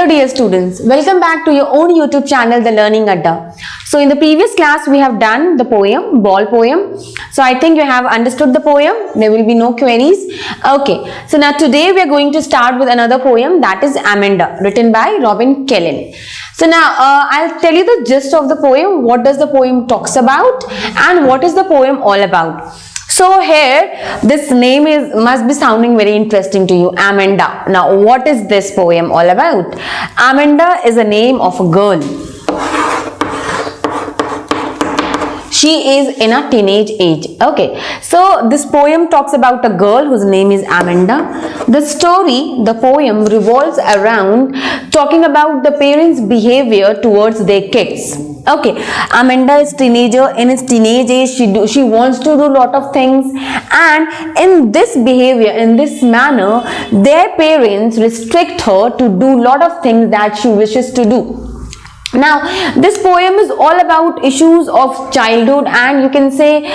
dear students, welcome back to your own YouTube channel, The Learning Adda. So in the previous class, we have done the poem, ball poem. So I think you have understood the poem. There will be no queries. Okay, so now today we are going to start with another poem, that is Amanda, written by Robin Kellin. So now I'll tell you the gist of the poem, what does the poem talks about and what is the poem all about. So here, this name must be sounding very interesting to you, Amanda. Now, what is this poem all about? Amanda is a name of a girl. She is in a teenage age. Okay, so this poem talks about a girl whose name is Amanda. The story, the poem revolves around talking about the parents' behavior towards their kids. Okay, Amanda is teenager. In his teenage age, she wants to do a lot of things, and in this behavior, in this manner, their parents restrict her to do a lot of things that she wishes to do. Now, this poem is all about issues of childhood and you can say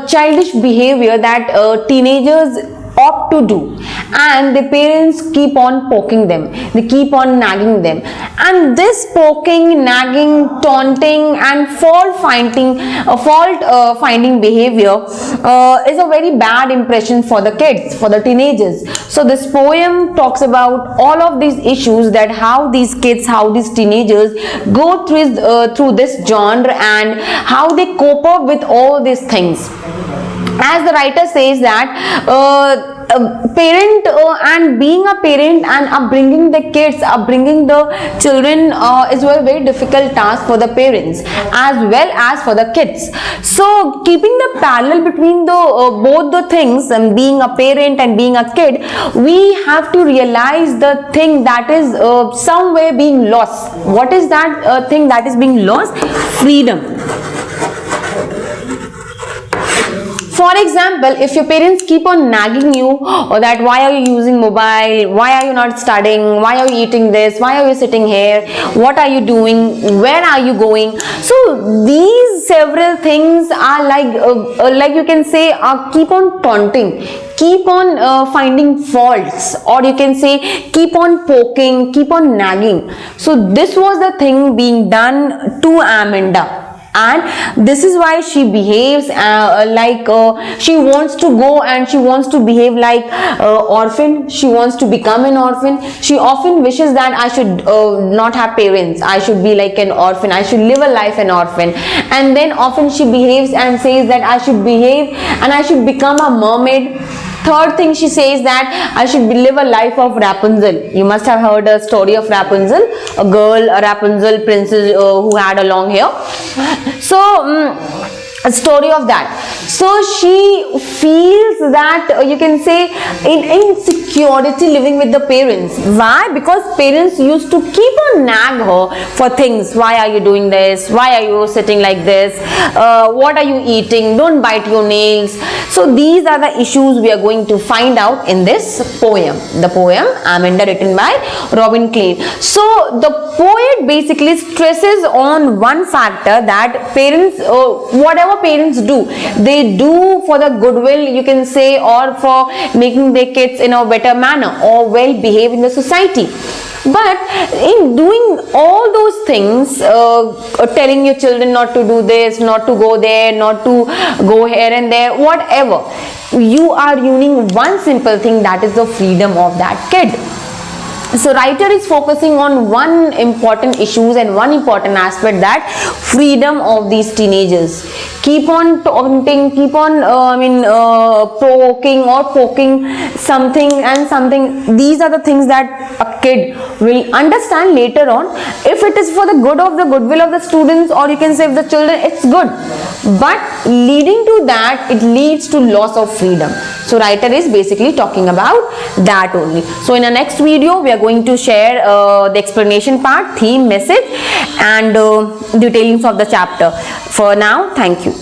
childish behavior that teenagers opt to do, and the parents keep on poking them, they keep on nagging them, and this poking, nagging, taunting and fault finding behavior is a very bad impression for the kids, for the teenagers. So this poem talks about all of these issues, that how these kids, how these teenagers go through this genre and how they cope up with all these things. As the writer says that parent and being a parent and upbringing the kids, upbringing the children is a very difficult task for the parents as well as for the kids. So keeping the parallel between the both the things, and being a parent and being a kid, we have to realize the thing that is somewhere being lost. What is that thing that is being lost? Freedom. For example, if your parents keep on nagging you, or that why are you using mobile, why are you not studying, why are you eating this, why are you sitting here, what are you doing, where are you going? So these several things are like you can say keep on taunting, keep on finding faults, or you can say keep on poking, keep on nagging. So this was the thing being done to Amanda. And this is why she behaves she wants to go and she wants to behave like orphan. She wants to become an orphan. She often wishes that I should not have parents. I should be like an orphan. I should live a life an orphan. And then often she behaves and says that I should behave and I should become a mermaid. Third thing she says that I should live a life of Rapunzel. You must have heard a story of Rapunzel, a girl, a Rapunzel princess who had a long hair. So a story of that. So she feels that you can say insecurity living with the parents. Why? Because parents used to keep on nag her for things. Why are you doing this? Why are you sitting like this? What are you eating? Don't bite your nails. So these are the issues we are going to find out in this poem. The poem Amanda, written by Robin Kellin. So the poet basically stresses on one factor, that parents, whatever parents do, they do for the goodwill, you can say, or for making their kids in a better manner or well behave in the society. But in doing all those things, telling your children not to do this, not to go there, not to go here and there, whatever, you are ruining one simple thing, that is the freedom of that kid. So writer is focusing on one important issues and one important aspect, that freedom of these teenagers. Keep on taunting, keep on provoking or poking something and something. These are the things that a kid will understand later on. If it is for the good of the goodwill of the students, or you can say the children, it's good. But leading to that, it leads to loss of freedom. So writer is basically talking about that only. So in the next video, we are going to share the explanation part, theme, message and detailings of the chapter. For now, thank you.